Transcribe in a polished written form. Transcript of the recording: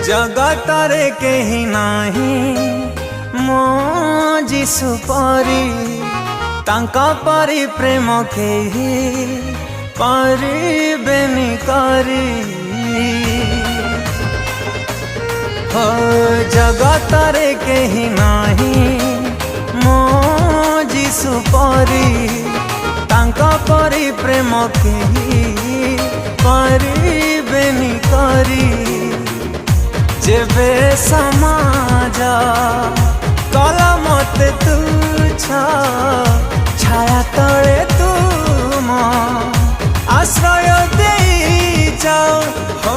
जगतरे केही नाही मो जीशु परी तांका परी प्रेम केही परिबेनी करी हो जगतरे केही नाही मो जीशु परी तांका परी प्रेम केही परिबेनी करी जेबे समाज कला मते तुच्छ छाया तले तुम आश्रय दे जाओ हो